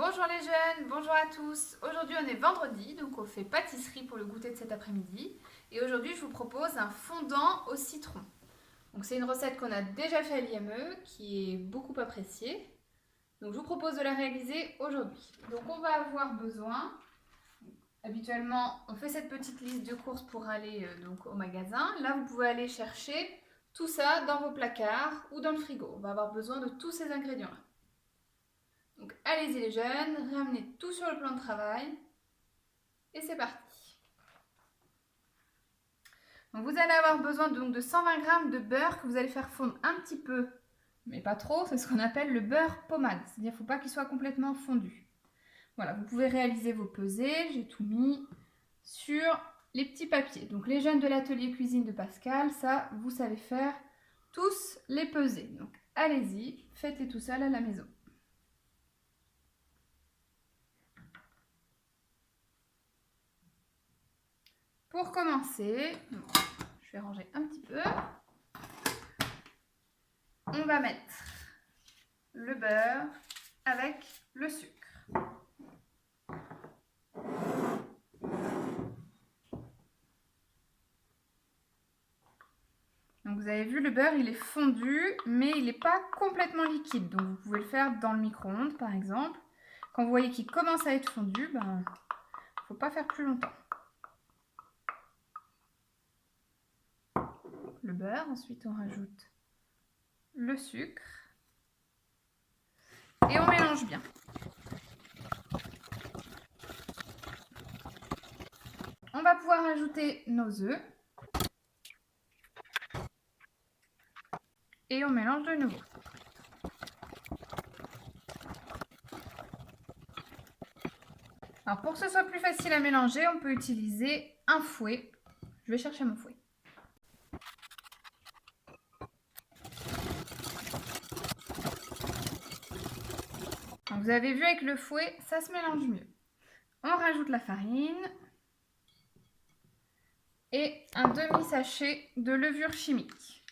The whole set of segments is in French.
Bonjour les jeunes, bonjour à tous. Aujourd'hui on est vendredi, donc on fait pâtisserie pour le goûter de cet après-midi. Et aujourd'hui je vous propose un fondant au citron. Donc c'est une recette qu'on a déjà fait à l'IME, qui est beaucoup appréciée. Donc je vous propose de la réaliser aujourd'hui. Donc on va avoir besoin, habituellement on fait cette petite liste de courses pour aller donc au magasin. Là vous pouvez aller chercher tout ça dans vos placards ou dans le frigo. On va avoir besoin de tous ces ingrédients-là. Donc allez-y les jeunes, ramenez tout sur le plan de travail et c'est parti. Donc vous allez avoir besoin donc de 120 g de beurre que vous allez faire fondre un petit peu, mais pas trop, c'est ce qu'on appelle le beurre pommade, c'est-à-dire qu'il ne faut pas qu'il soit complètement fondu. Voilà, vous pouvez réaliser vos pesées, j'ai tout mis sur les petits papiers. Donc les jeunes de l'atelier cuisine de Pascal, ça vous savez faire tous les pesées. Donc allez-y, faites-les tout seul à la maison. Pour commencer, je vais ranger un petit peu. On va mettre le beurre avec le sucre. Donc vous avez vu, le beurre il est fondu, mais il n'est pas complètement liquide. Donc vous pouvez le faire dans le micro-ondes par exemple. Quand vous voyez qu'il commence à être fondu, il ne faut pas faire plus longtemps. Le beurre, ensuite on rajoute le sucre et on mélange bien. On va pouvoir ajouter nos œufs et on mélange de nouveau. Alors pour que ce soit plus facile à mélanger, on peut utiliser un fouet. Je vais chercher mon fouet. Donc vous avez vu avec le fouet, ça se mélange mieux. On rajoute la farine et un demi-sachet de levure chimique.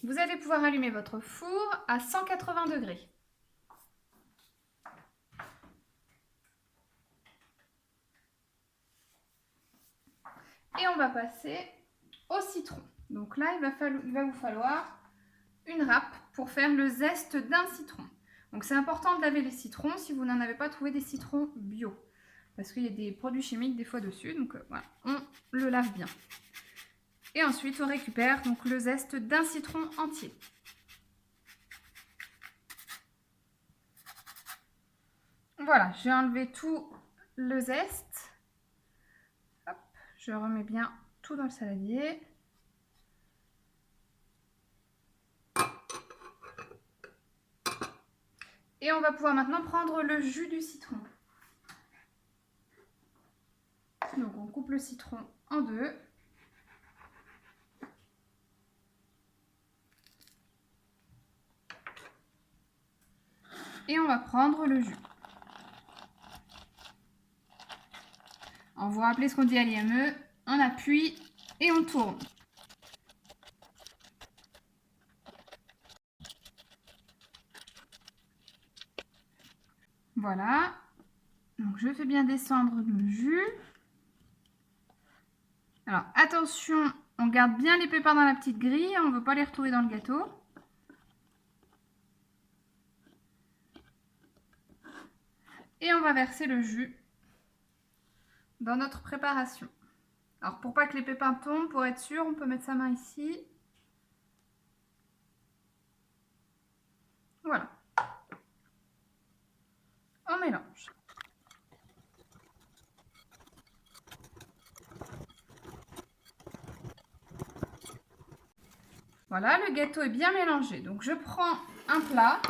Vous allez pouvoir allumer votre four à 180 degrés. Et on va passer au citron. Donc là, il va vous falloir une râpe pour faire le zeste d'un citron. Donc c'est important de laver les citrons si vous n'en avez pas trouvé des citrons bio. Parce qu'il y a des produits chimiques des fois dessus. Donc voilà, on le lave bien. Et ensuite, on récupère donc le zeste d'un citron entier. Voilà, j'ai enlevé tout le zeste. Hop, je remets bien tout dans le saladier. Et on va pouvoir maintenant prendre le jus du citron. Donc on coupe le citron en deux. Et on va prendre le jus. Alors vous vous rappelez ce qu'on dit à l'IME, on appuie et on tourne. Voilà. Donc je fais bien descendre le jus. Alors attention, on garde bien les pépins dans la petite grille, on ne veut pas les retrouver dans le gâteau. Et on va verser le jus dans notre préparation. Alors pour pas que les pépins tombent, pour être sûr, on peut mettre sa main ici. Voilà. On mélange. Voilà, le gâteau est bien mélangé. Donc je prends un plat.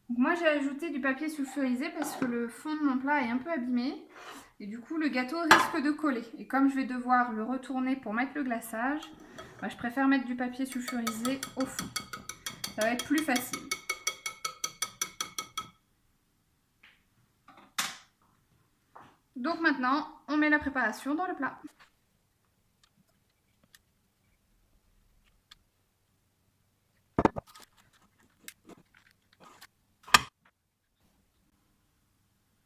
Donc moi j'ai ajouté du papier sulfurisé parce que le fond de mon plat est un peu abîmé. Et du coup le gâteau risque de coller. Et comme je vais devoir le retourner pour mettre le glaçage, je préfère mettre du papier sulfurisé au fond. Ça va être plus facile. Donc maintenant, on met la préparation dans le plat.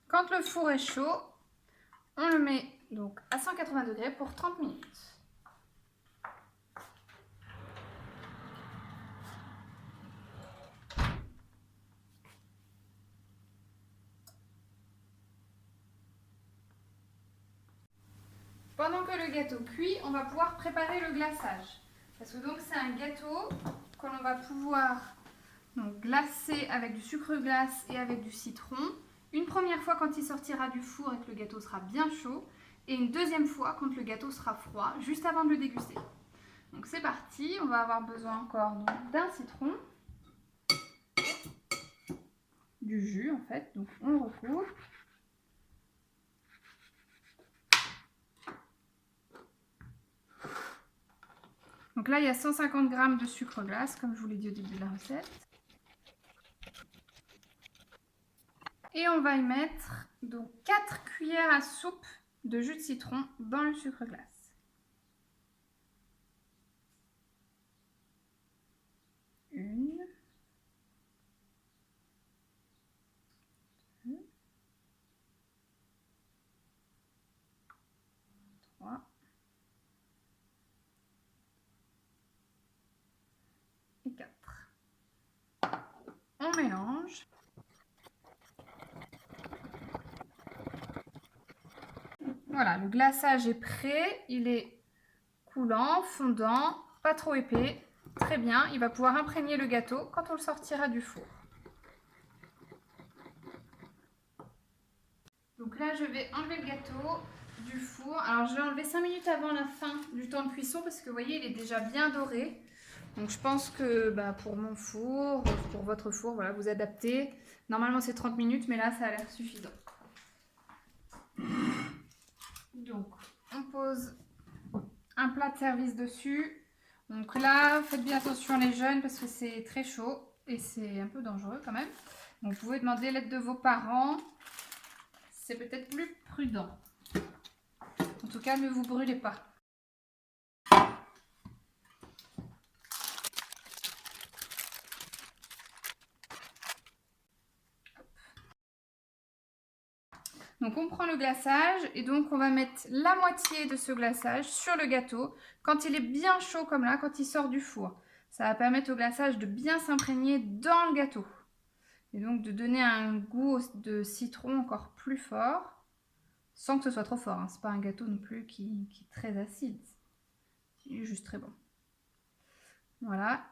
Quand le four est chaud, on le met donc à 180 degrés pour 30 minutes. Pendant que le gâteau cuit, on va pouvoir préparer le glaçage. Parce que donc c'est un gâteau que l'on va pouvoir donc, glacer avec du sucre glace et avec du citron. Une première fois quand il sortira du four et que le gâteau sera bien chaud. Et une deuxième fois quand le gâteau sera froid, juste avant de le déguster. Donc c'est parti, on va avoir besoin encore d'un citron. Du jus en fait, donc on le recouvre. Donc là, il y a 150 g de sucre glace, comme je vous l'ai dit au début de la recette. Et on va y mettre donc 4 cuillères à soupe de jus de citron dans le sucre glace. Une. Deux. Trois. Et 4. On mélange. Voilà, le glaçage est prêt, il est coulant, fondant, pas trop épais. Très bien, il va pouvoir imprégner le gâteau quand on le sortira du four. Donc là, je vais enlever le gâteau du four. Alors, je l'ai enlevé 5 minutes avant la fin du temps de cuisson parce que vous voyez, il est déjà bien doré. Donc, je pense que pour mon four, pour votre four, voilà, vous adaptez. Normalement, c'est 30 minutes, mais là, ça a l'air suffisant. Donc, on pose un plat de service dessus. Donc là, faites bien attention les jeunes parce que c'est très chaud et c'est un peu dangereux quand même. Donc, vous pouvez demander l'aide de vos parents. C'est peut-être plus prudent. En tout cas, ne vous brûlez pas. Donc on prend le glaçage et donc on va mettre la moitié de ce glaçage sur le gâteau quand il est bien chaud comme là, quand il sort du four. Ça va permettre au glaçage de bien s'imprégner dans le gâteau et donc de donner un goût de citron encore plus fort sans que ce soit trop fort. Hein. C'est pas un gâteau non plus qui est très acide. Il est juste très bon. Voilà.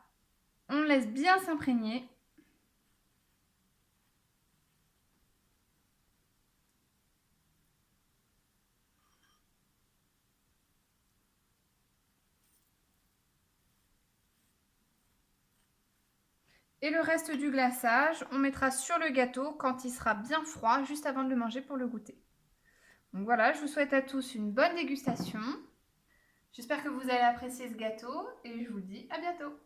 On laisse bien s'imprégner. Et le reste du glaçage, on mettra sur le gâteau quand il sera bien froid, juste avant de le manger pour le goûter. Donc voilà, je vous souhaite à tous une bonne dégustation. J'espère que vous allez apprécier ce gâteau et je vous dis à bientôt.